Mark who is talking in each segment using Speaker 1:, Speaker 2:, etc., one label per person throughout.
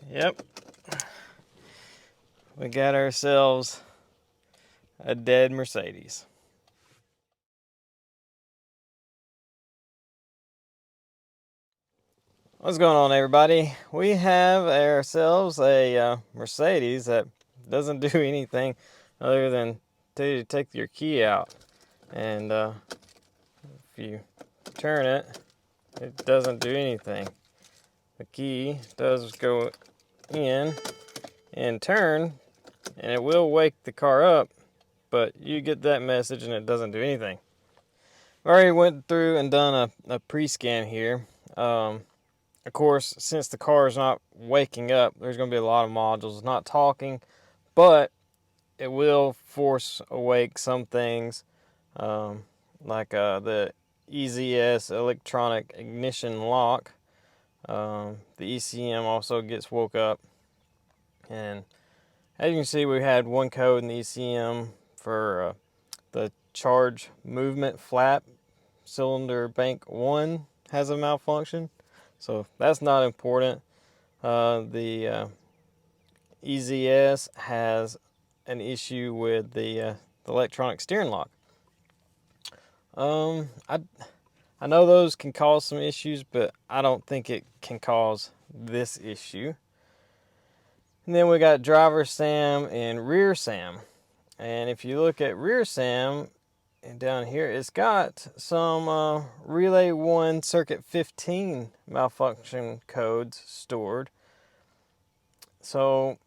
Speaker 1: Yep. We got ourselves a dead Mercedes. What's going on, everybody? We have ourselves a Mercedes that doesn't do anything other than tell you to take your key out. And if you turn it, it doesn't do anything. The key does go in and turn, and it will wake the car up, but you get that message and it doesn't do anything. I already went through and done a pre-scan here. Of course, since the car is not waking up, there's going to be a lot of modules not talking, but it will force awake some things, like the EZS electronic ignition lock. The ECM also gets woke up, and as you can see, we had one code in the ECM for the charge movement flap. Cylinder bank 1 has a malfunction, so that's not important. The EZS has an issue with the electronic steering lock. I know those can cause some issues, but I don't think it can cause this issue. And then we got driver SAM and rear SAM. And if you look at rear SAM, and down here, it's got some relay 1 circuit 15 malfunction codes stored. So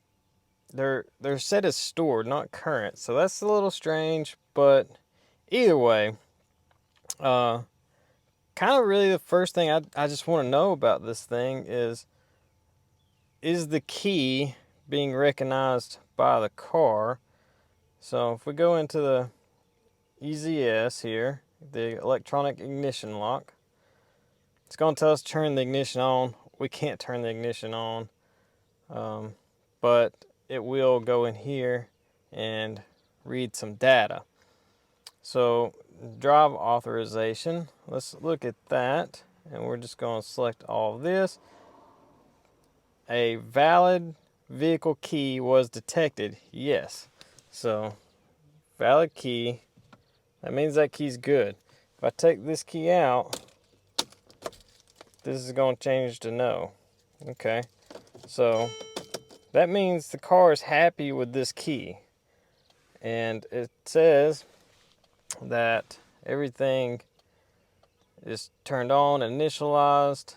Speaker 1: they're set as stored, not current. So that's a little strange, but either way, kind of really the first thing I just want to know about this thing is the key being recognized by the car? So if we go into the EZS here, the electronic ignition lock, it's going to tell us to turn the ignition on. We can't turn the ignition on, but it will go in here and read some data. So drive authorization, let's look at that, and we're just going to select all of this. A valid vehicle key was detected. Yes. So valid key, that means that key's good. If I take this key out, this is going to change to no. Okay, so that means the car is happy with this key, and it says that everything is turned on, initialized.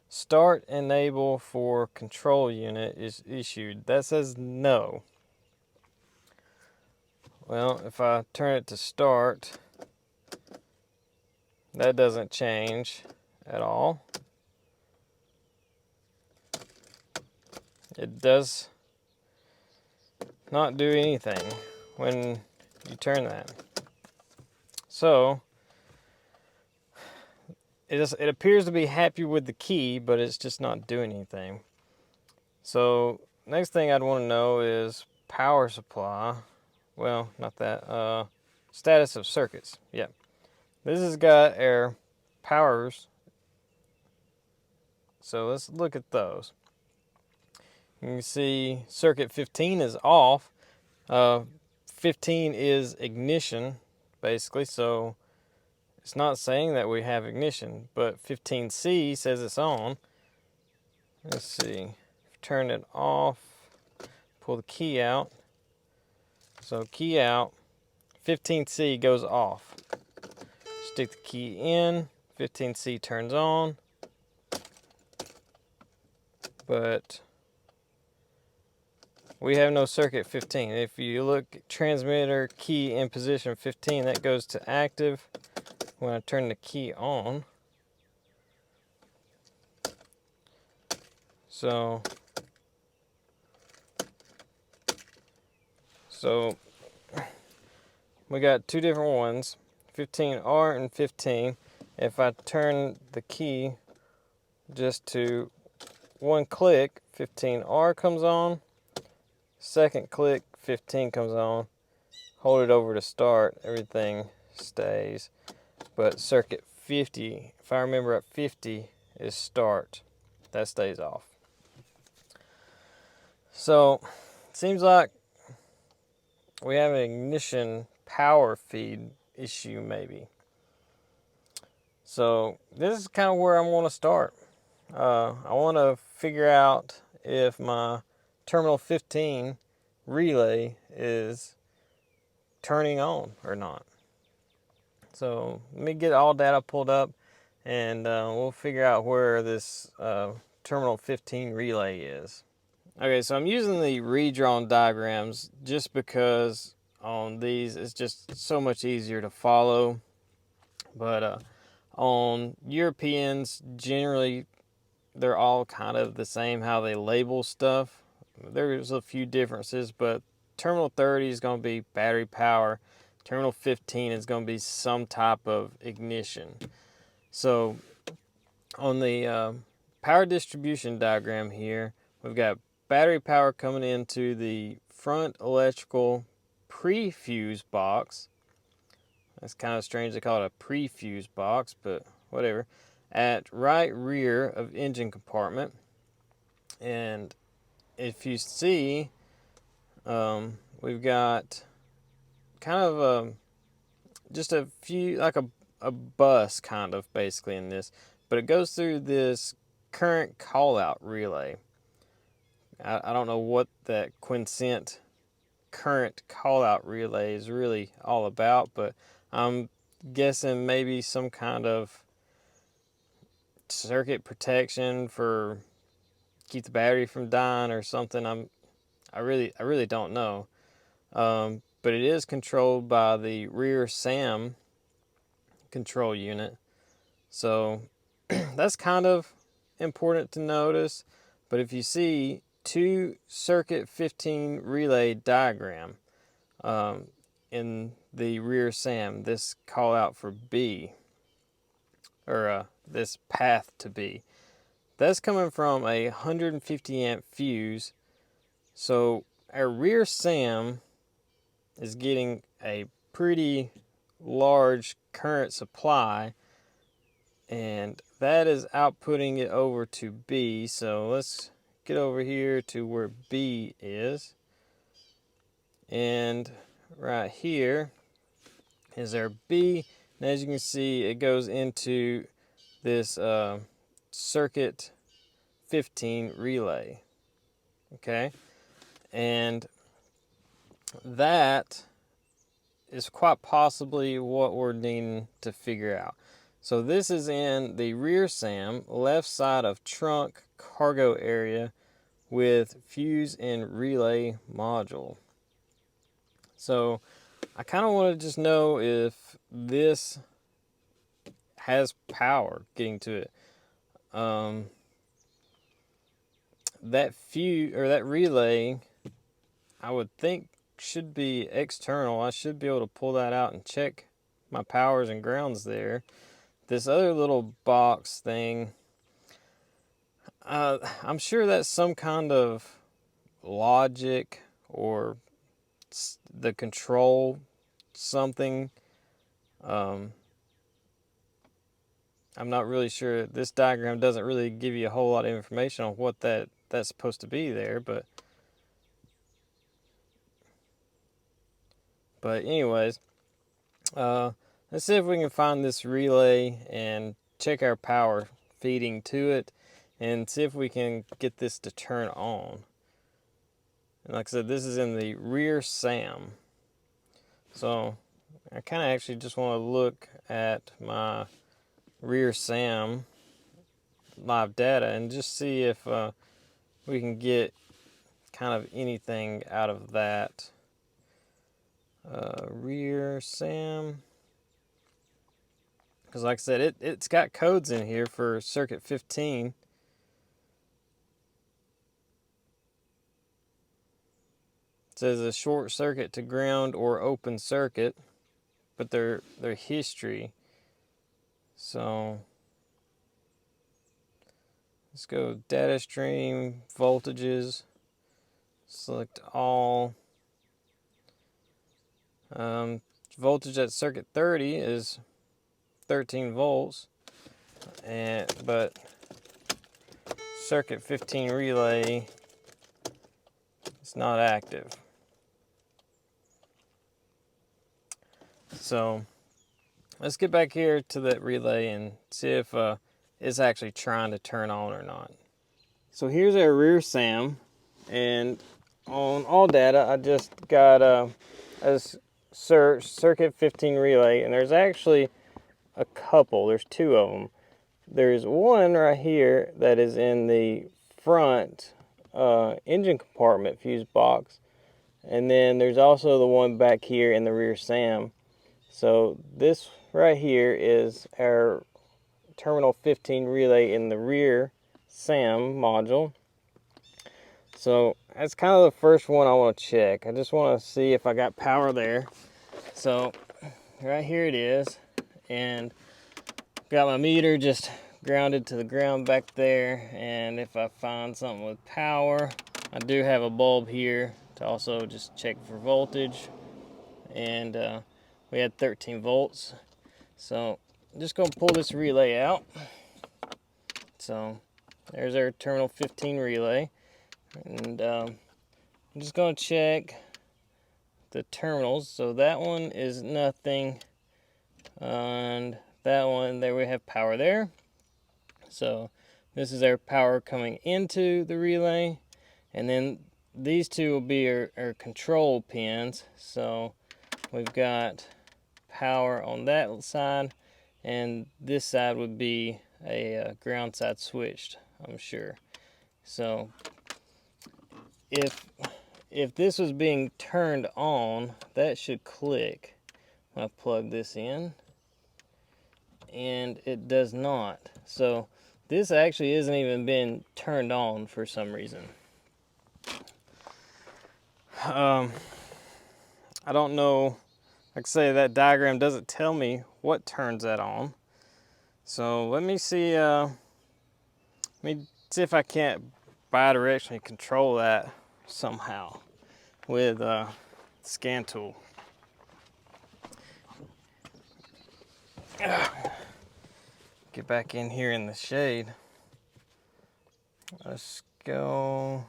Speaker 1: Start enable for control unit is issued. That says no. Well, if I turn it to start, that doesn't change at all. It does not do anything when you turn that. So it appears to be happy with the key, but it's just not doing anything. So next thing I'd want to know is power supply. Well, not that. Status of circuits. Yep. This has got our powers. So let's look at those. You can see circuit 15 is off. 15 is ignition, basically, so it's not saying that we have ignition, but 15C says it's on. Let's see, turn it off, pull the key out. So key out, 15C goes off. Stick the key in, 15C turns on, but we have no circuit 15. If you look at transmitter key in position 15, that goes to active when I turn the key on. So we got two different ones, 15R and 15. If I turn the key just to one click, 15R comes on. Second click, 15 comes on. hold it over to start, everything stays. But circuit 50, if I remember at 50 is start, that stays off. So it seems like we have an ignition power feed issue maybe. So this is kind of where I want to start. I want to figure out if my terminal 15 relay is turning on or not. So let me get all data pulled up, and we'll figure out where this terminal 15 relay is. Okay, so I'm using the redrawn diagrams just because on these it's just so much easier to follow. But on Europeans, generally they're all kind of the same how they label stuff. There's a few differences, but terminal 30 is going to be battery power. Terminal 15 is going to be some type of ignition. So on the power distribution diagram here, we've got battery power coming into the front electrical pre-fuse box. That's kind of strange they call it a pre-fuse box, but whatever. At right rear of engine compartment. And if you see, we've got kind of just a few, like a bus kind of basically in this, but it goes through this current call out relay. I don't know what that quiescent current call out relay is really all about, but I'm guessing maybe some kind of circuit protection for keep the battery from dying or something. I really don't know. But it is controlled by the rear SAM control unit. So that's kind of important to notice. But if you see two circuit 15 relay diagram in the rear SAM, this call out for B, or this path to B, that's coming from a 150 amp fuse. So our rear SAM is getting a pretty large current supply, and that is outputting it over to B. So let's get over here to where B is, and right here is our B, and as you can see it goes into this circuit 15 relay. Okay, and that is quite possibly what we're needing to figure out. So this is in the rear SAM, left side of trunk cargo area with fuse and relay module. So I kind of want to just know if this has power getting to it. That fuse or that relay, I would think should be external. I should be able to pull that out and check my powers and grounds there. This other little box thing, I'm sure that's some kind of logic or the control something. I'm not really sure. This diagram doesn't really give you a whole lot of information on what that's supposed to be there, but anyways, let's see if we can find this relay and check our power feeding to it and see if we can get this to turn on. And like I said, this is in the rear SAM. So I kind of actually just want to look at my rear SAM live data and just see if we can get kind of anything out of that. Rear SAM, because like I said, it's got codes in here for circuit 15. It says a short circuit to ground or open circuit, but their history. So let's go data stream, voltages, select all. Voltage at circuit 30 is 13 volts, but circuit 15 relay is not active. So let's get back here to that relay and see if it's actually trying to turn on or not. So here's our rear SAM, and on all data I just got a circuit 15 relay, and there's actually a couple. There's two of them. There's one right here that is in the front engine compartment fuse box, and then there's also the one back here in the rear SAM. So this right here is our terminal 15 relay in the rear SAM module. So that's kind of the first one I want to check. I just want to see if I got power there. So right here it is, and got my meter just grounded to the ground back there, and if I find something with power, I do have a bulb here to also just check for voltage, and we had 13 volts. So I'm just going to pull this relay out. So there's our terminal 15 relay, and I'm just going to check the terminals. So that one is nothing, and that one there we have power there. So this is our power coming into the relay, and then these two will be our control pins. So we've got power on that side, and this side would be a ground side switched, I'm sure. So if this was being turned on, that should click when I plug this in, and it does not. So this actually isn't even been turned on for some reason. I don't know. Like I say, that diagram doesn't tell me what turns that on. So let me see if I can't bidirectionally control that somehow with the scan tool. Get back in here in the shade. Let's go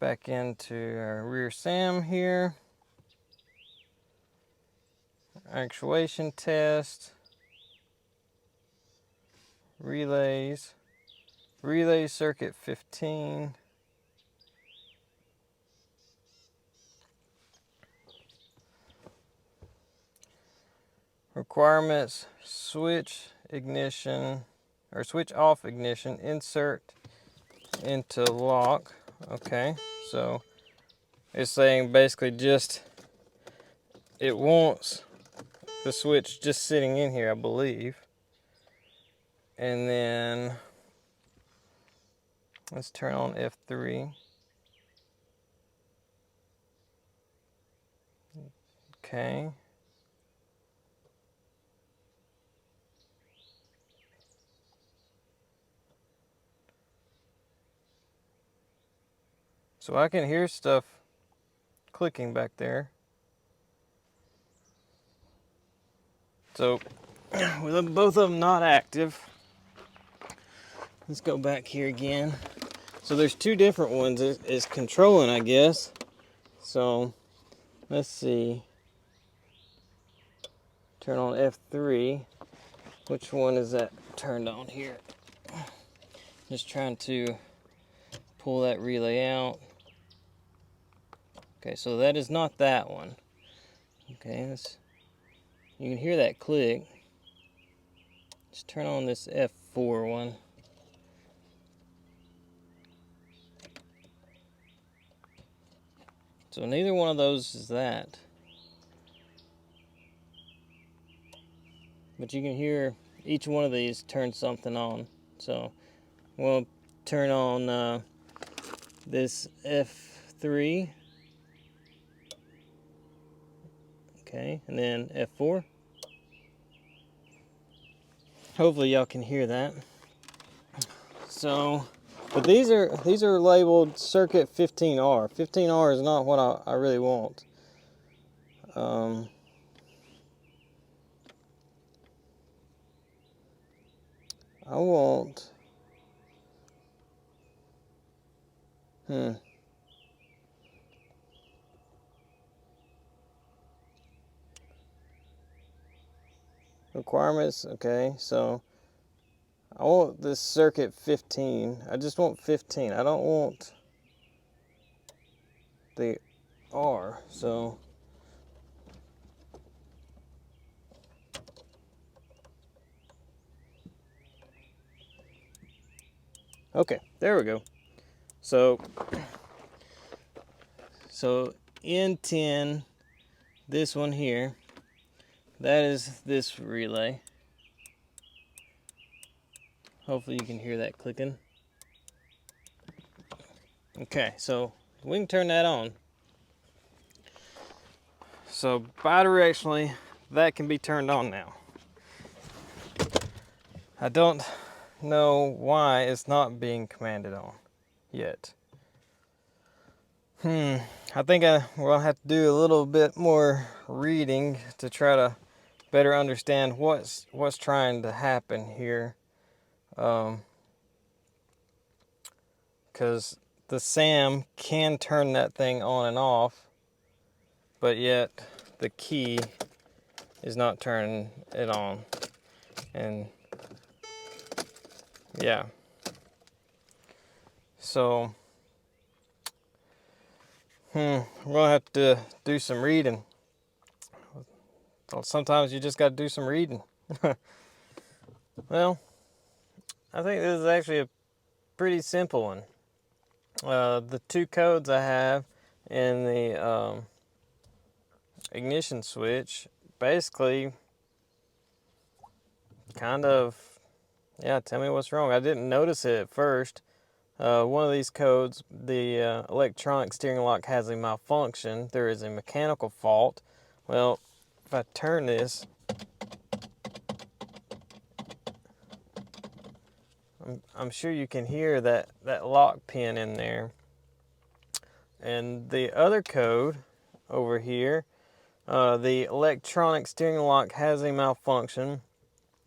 Speaker 1: back into our rear SAM here. Actuation test. Relays. Relay circuit 15. Requirements: switch ignition, or switch off ignition, insert into lock. Okay, so it's saying basically just it wants the switch just sitting in here, I believe. And then let's turn on F3. Okay. So I can hear stuff clicking back there. So with both of them not active, let's go back here again. So there's two different ones is controlling, I guess. So let's see. Turn on F3. Which one is that turned on here? Just trying to pull that relay out. Okay, so that is not that one. Okay, you can hear that click. Let's turn on this F4 one. So neither one of those is that. But you can hear each one of these turn something on. So we'll turn on this F3. Okay, and then F4. Hopefully y'all can hear that. So, but these are labeled circuit 15R. 15R is not what I really want. I want, requirements, okay, so I want this circuit 15. I just want 15. I don't want the R, so okay, there we go. So N10, this one here, that is this relay. Hopefully you can hear that clicking. Okay, so we can turn that on. So bidirectionally, that can be turned on now. I don't know why it's not being commanded on yet. I think we'll have to do a little bit more reading to try to better understand what's trying to happen here. Because the SAM can turn that thing on and off, but yet the key is not turning it on. And yeah, so we're gonna have to do some reading. Sometimes you just got to do some reading. Well, I think this is actually a pretty simple one. The two codes I have in the ignition switch basically kind of, yeah, tell me what's wrong. I didn't notice it at first. One of these codes, the electronic steering lock has a malfunction. There is a mechanical fault. Well, if I turn this, I'm sure you can hear that lock pin in there. And the other code over here, the electronic steering lock has a malfunction.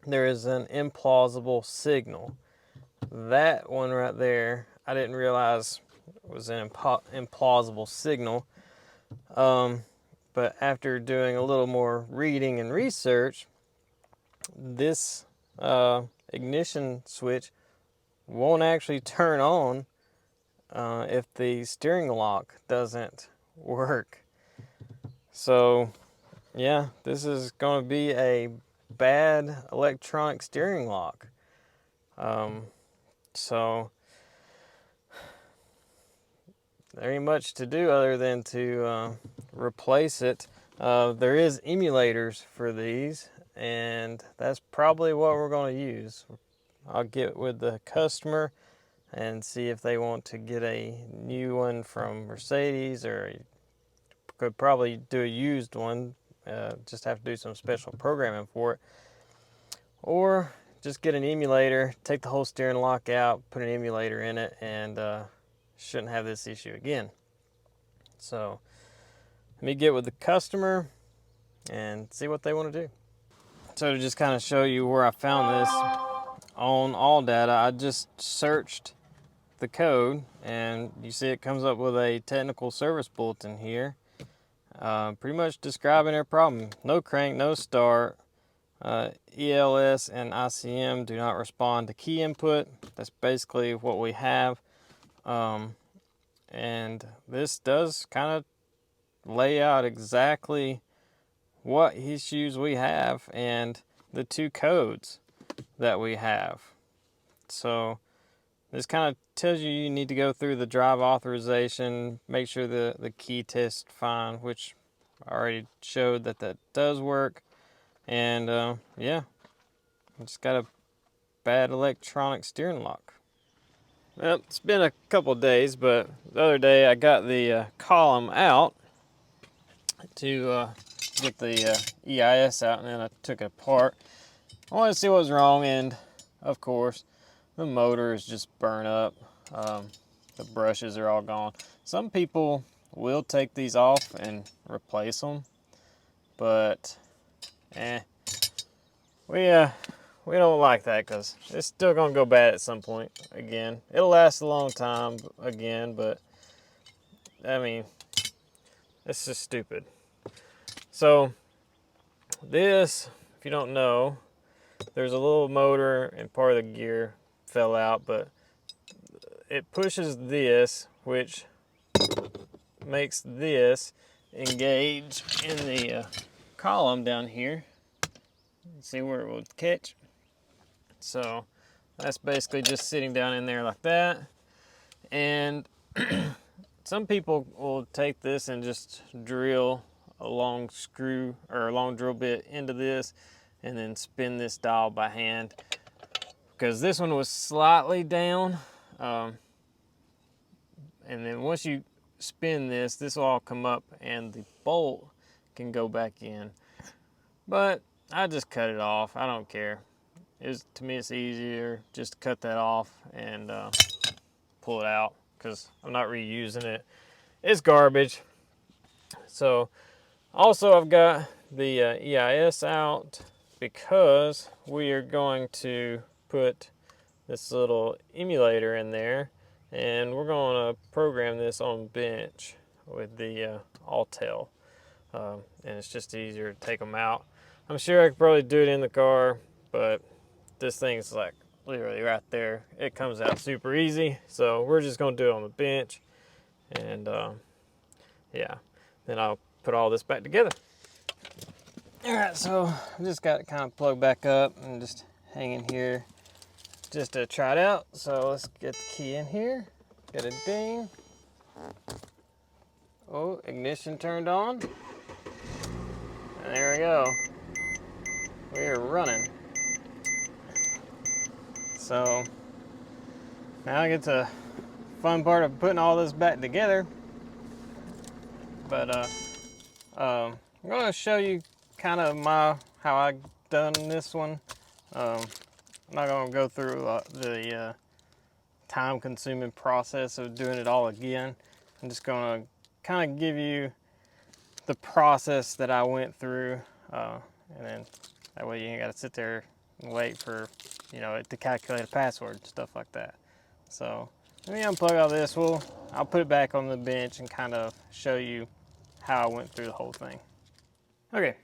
Speaker 1: There is an implausible signal. That one right there, I didn't realize was an implausible signal. But after doing a little more reading and research, this ignition switch won't actually turn on if the steering lock doesn't work. So yeah, this is going to be a bad electronic steering lock. So there ain't much to do other than to replace it. There is emulators for these, and that's probably what we're going to use. I'll get with the customer and see if they want to get a new one from Mercedes, or could probably do a used one. Just have to do some special programming for it. Or just get an emulator, take the whole steering lock out, put an emulator in it, and shouldn't have this issue again. So let me get with the customer and see what they want to do. So to just kind of show you where I found this on AllData, I just searched the code, and you see it comes up with a technical service bulletin here, pretty much describing their problem. No crank, no start. ELS and ICM do not respond to key input. That's basically what we have. And this does kind of lay out exactly what issues we have and the two codes that we have. So this kind of tells you need to go through the drive authorization, make sure the key test fine, which I already showed that does work. And yeah, just got a bad electronic steering lock. Well, it's been a couple days, but the other day I got the column out to get the EIS out, and then I took it apart. I wanted to see what was wrong, and of course, the motor is just burnt up. The brushes are all gone. Some people will take these off and replace them. but we don't like that because it's still gonna go bad at some point again. It'll last a long time again, but I mean, it's just stupid. So this, if you don't know, there's a little motor and part of the gear fell out, but it pushes this, which makes this engage in the column down here. See where it will catch. So that's basically just sitting down in there like that. And some people will take this and just drill a long screw or a long drill bit into this and then spin this dial by hand, because this one was slightly down. And then once you spin this, this will all come up and the bolt can go back in. But I just cut it off. I don't care. To me, it's easier just to cut that off and pull it out, because I'm not reusing it. It's garbage. So also I've got the EIS out because we are going to put this little emulator in there, and we're going to program this on bench with the Autel, and it's just easier to take them out. I'm sure I could probably do it in the car, but this thing's like literally right there. It comes out super easy, so we're just going to do it on the bench, and yeah, then I'll put all this back together. All right, so I just got it kind of plugged back up and just hanging here just to try it out. So let's get the key in here. Get a ding. Oh, ignition turned on. And there we go. We are running. So now I get the fun part of putting all this back together. But I'm going to show you kind of how I done this one. I'm not going to go through the time-consuming process of doing it all again. I'm just going to kind of give you the process that I went through, and then that way you ain't got to sit there and wait for it to calculate a password and stuff like that. So let me unplug all this. I'll put it back on the bench and kind of show you how I went through the whole thing. Okay,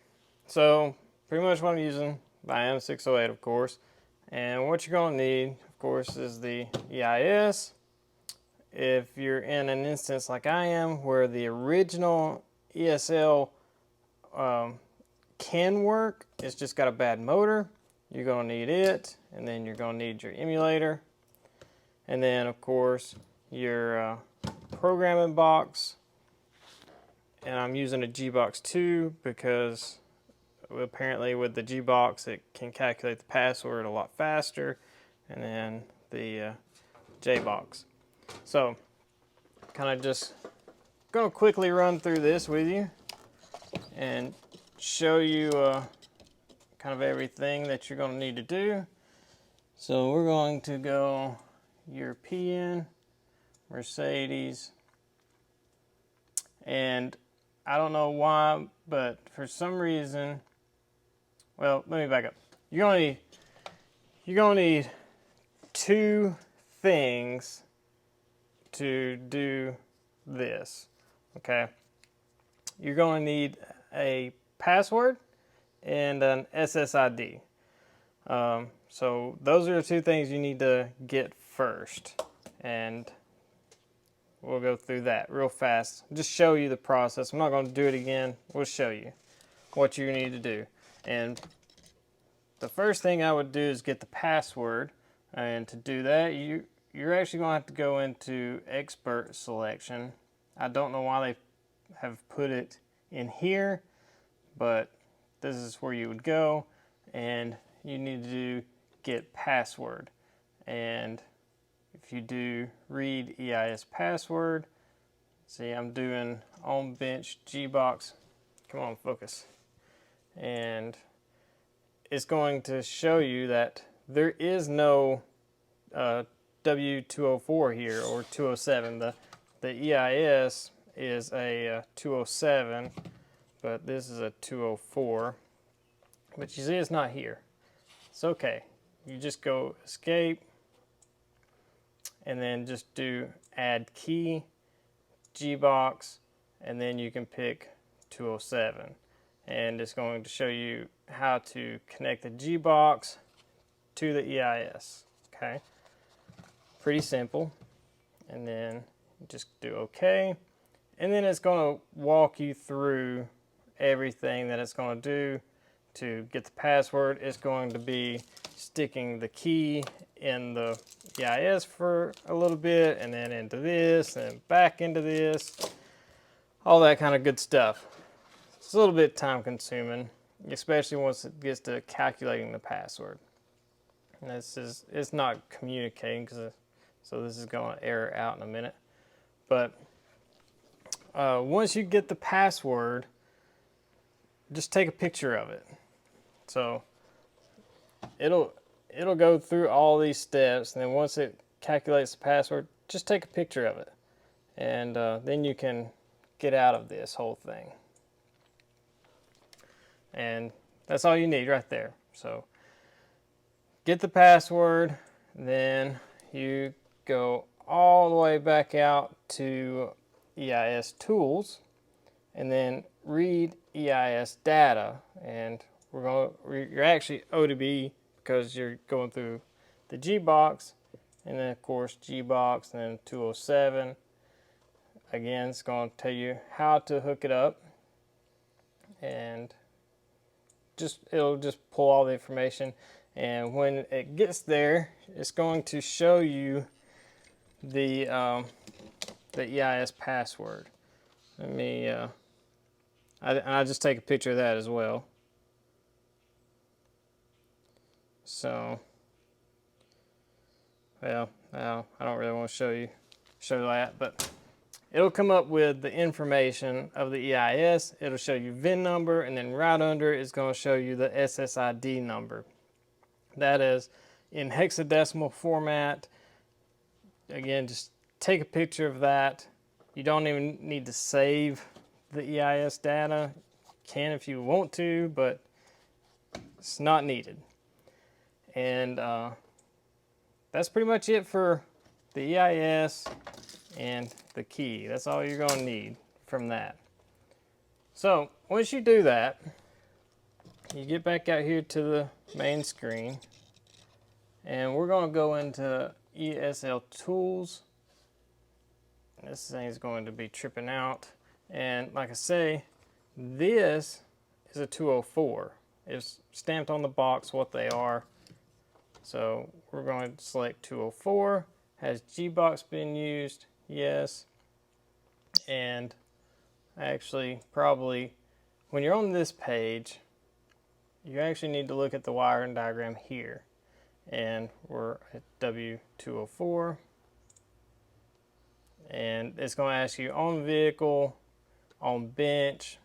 Speaker 1: so pretty much what I'm using, my M608 of course, and what you're going to need of course is the EIS. If you're in an instance like I am where the original ESL can work, it's just got a bad motor, you're going to need it, and then you're going to need your emulator, and then of course your programming box. And I'm using a G-Box 2 because apparently with the G-Box it can calculate the password a lot faster, and then the J-Box. So kind of just going to quickly run through this with you and show you kind of everything that you're going to need to do. So we're going to go European, Mercedes, and I don't know why, but for some reason, well, let me back up. You're gonna need two things to do this, okay? You're gonna need a password and an SSID. So those are the two things you need to get first, and we'll go through that real fast. Just show you the process. I'm not going to do it again. We'll show you what you need to do. And the first thing I would do is get the password. And to do that, you're actually going to have to go into expert selection. I don't know why they have put it in here, but this is where you would go. And you need to do get password. And if you do read EIS password, see I'm doing on bench G-Box, come on focus, and it's going to show you that there is no W204 here or 207. The EIS is a 207, but this is a 204. But you see it's not here. It's okay. You just go escape and then just do add key, Gbox, and then you can pick 207. And it's going to show you how to connect the Gbox to the EIS. Okay, pretty simple. And then just do OK. And then it's going to walk you through everything that it's going to do. To get the password, it's going to be sticking the key in the EIS for a little bit, and then into this, and back into this, all that kind of good stuff. It's a little bit time consuming, especially once it gets to calculating the password. And it's not communicating, so this is going to error out in a minute. But once you get the password, just take a picture of it. So it'll go through all these steps, and then once it calculates the password, just take a picture of it, and then you can get out of this whole thing. And that's all you need right there. So get the password, then you go all the way back out to EIS tools, and then read EIS data. And you're actually ODB because you're going through the Gbox, and then of course Gbox, and then 207. Again, it's going to tell you how to hook it up, and it'll just pull all the information. And when it gets there, it's going to show you the EIS password. Let me I'll just take a picture of that as well. So, well, now I don't really want to show that, but it'll come up with the information of the EIS. It'll show you VIN number, and then right under it's going to show you the SSID number. That is in hexadecimal format. Again, just take a picture of that. You don't even need to save the EIS data. You can if you want to, but it's not needed. And that's pretty much it for the EIS and the key. That's all you're going to need from that. So once you do that, you get back out here to the main screen, and we're going to go into ESL tools. This thing is going to be tripping out, and like I say, this is a 204. It's stamped on the box what they are. So we're going to select 204. Has Gbox been used? Yes. And actually, probably when you're on this page, you actually need to look at the wiring diagram here. And we're at W204. And it's going to ask you on vehicle, on bench,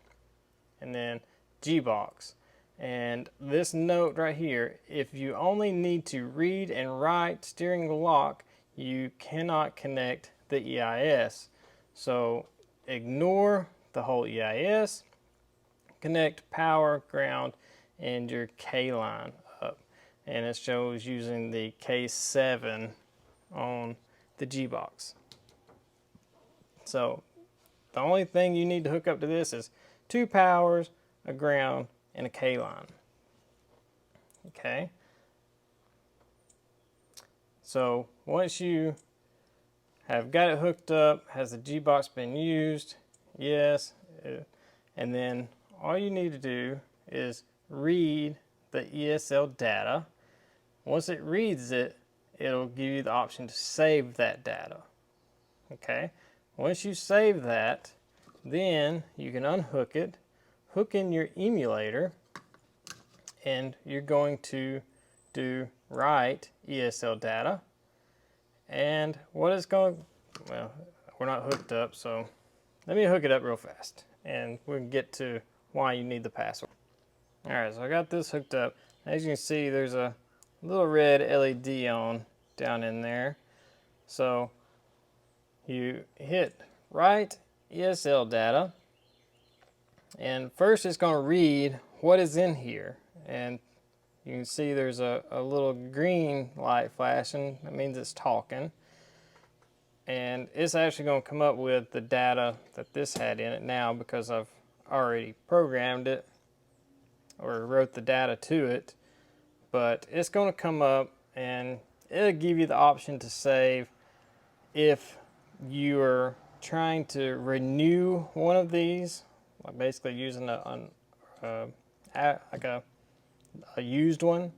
Speaker 1: and then Gbox. And this note right here, if you only need to read and write steering the lock, you cannot connect the EIS. So ignore the whole EIS, connect power, ground, and your K line up. And it shows using the K7 on the Gbox. So the only thing you need to hook up to this is 2 powers, a ground, and a K line. Okay. So once you have got it hooked up, has the Gbox been used? Yes. And then all you need to do is read the ESL data. Once it reads it, it'll give you the option to save that data. Okay. Once you save that, then you can unhook it, hook in your emulator, and you're going to do write ESL data. And what it's going, well, we're not hooked up, so let me hook it up real fast, and we can get to why you need the password. All right, so I got this hooked up. As you can see, there's a little red LED on down in there. So you hit write ESL data, And first it's going to read what is in here. And you can see there's a little green light flashing. That means it's talking. And it's actually going to come up with the data that this had in it now because I've already programmed it or wrote the data to it. But it's going to come up and it'll give you the option to save if you're trying to renew one of these, like basically using like a used one.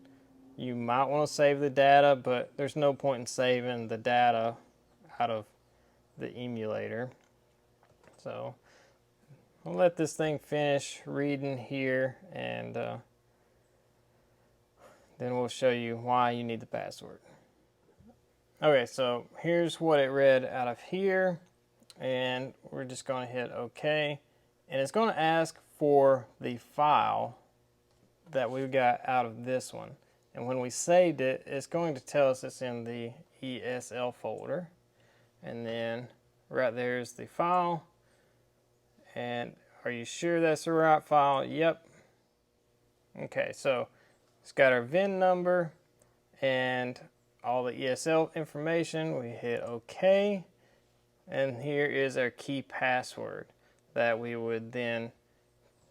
Speaker 1: You might want to save the data, but there's no point in saving the data out of the emulator. So I'll let this thing finish reading here, and then we'll show you why you need the password. Okay, so here's what it read out of here, and we're just going to hit OK, and it's going to ask for the file that we got out of this one. And when we saved it, it's going to tell us it's in the ESL folder. And then right there is the file. And are you sure that's the right file? Yep. Okay, so it's got our VIN number and all the ESL information. We hit OK. And here is our key password that we would then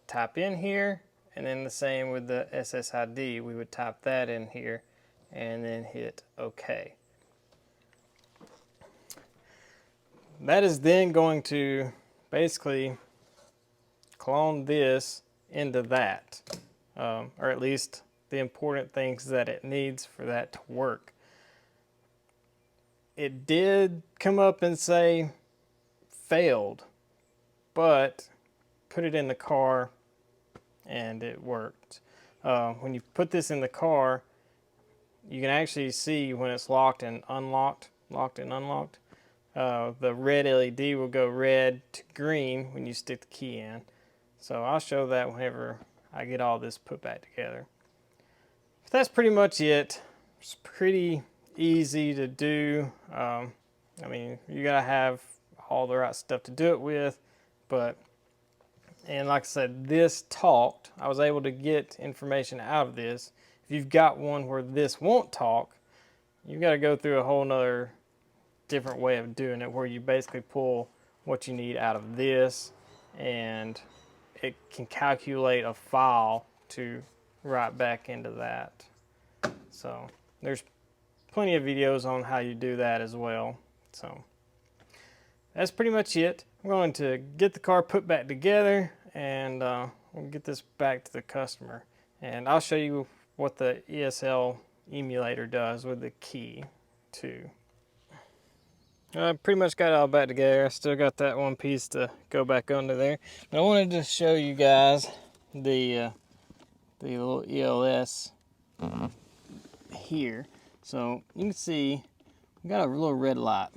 Speaker 1: type in here. And then the same with the SSID, we would type that in here and then hit OK. That is then going to basically clone this into that, or at least the important things that it needs for that to work. It did come up and say failed, but put it in the car and it worked. When you put this in the car, you can actually see when it's locked and unlocked, locked and unlocked. The red LED will go red to green when you stick the key in. So I'll show that whenever I get all this put back together. But that's pretty much it. It's pretty easy to do. I mean, you gotta have all the right stuff to do it with, and like I said, this talked. I was able to get information out of this. If you've got one where this won't talk, you've got to go through a whole nother different way of doing it, where you basically pull what you need out of this and it can calculate a file to write back into that. So there's plenty of videos on how you do that as well. So that's pretty much it. I'm going to get the car put back together and we'll get this back to the customer. And I'll show you what the ESL emulator does with the key too. I pretty much got it all back together. I still got that one piece to go back under there. But I wanted to show you guys the little ELS here. So you can see we got a little red light.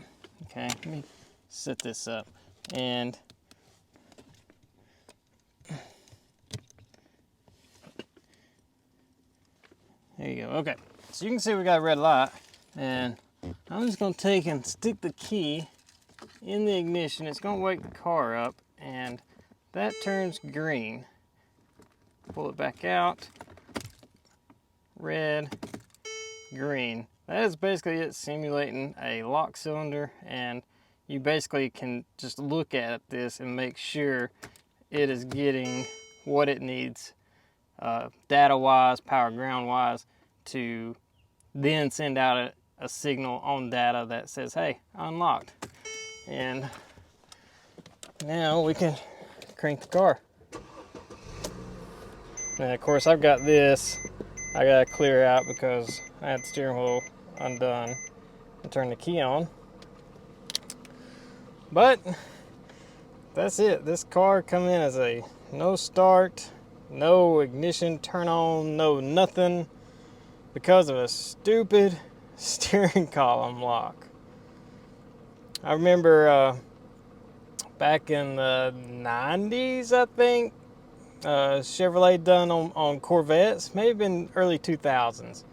Speaker 1: Okay, let me set this up. And there you go. Okay, so you can see we got a red light, and I'm just going to take and stick the key in the ignition. It's going to wake the car up, and that turns green. Pull it back out. Red, green. That is basically it simulating a lock cylinder, and you basically can just look at this and make sure it is getting what it needs data-wise, power ground-wise, to then send out a signal on data that says, hey, unlocked. And now we can crank the car. And of course I've got this, I gotta clear out because I had the steering wheel undone and turn the key on. But that's it. This car come in as a no start, no ignition turn on, no nothing, because of a stupid steering column lock. I remember back in the 90s, I think, Chevrolet done on Corvettes, maybe been early 2000s.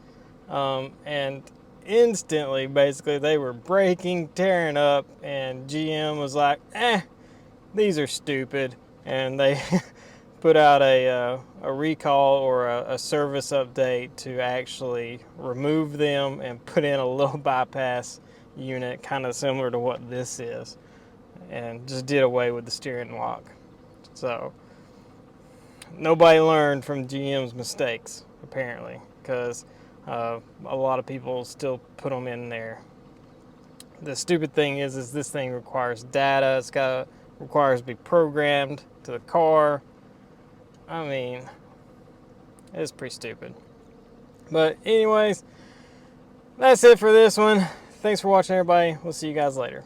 Speaker 1: And instantly, basically, they were breaking, tearing up, and GM was like, these are stupid. And they put out a recall or a service update to actually remove them and put in a little bypass unit, kind of similar to what this is, and just did away with the steering lock. So nobody learned from GM's mistakes, apparently, because a lot of people still put them in there. The stupid thing is this thing requires data. Requires to be programmed to the car. I mean, it's pretty stupid. But anyways, that's it for this one. Thanks for watching, everybody. We'll see you guys later.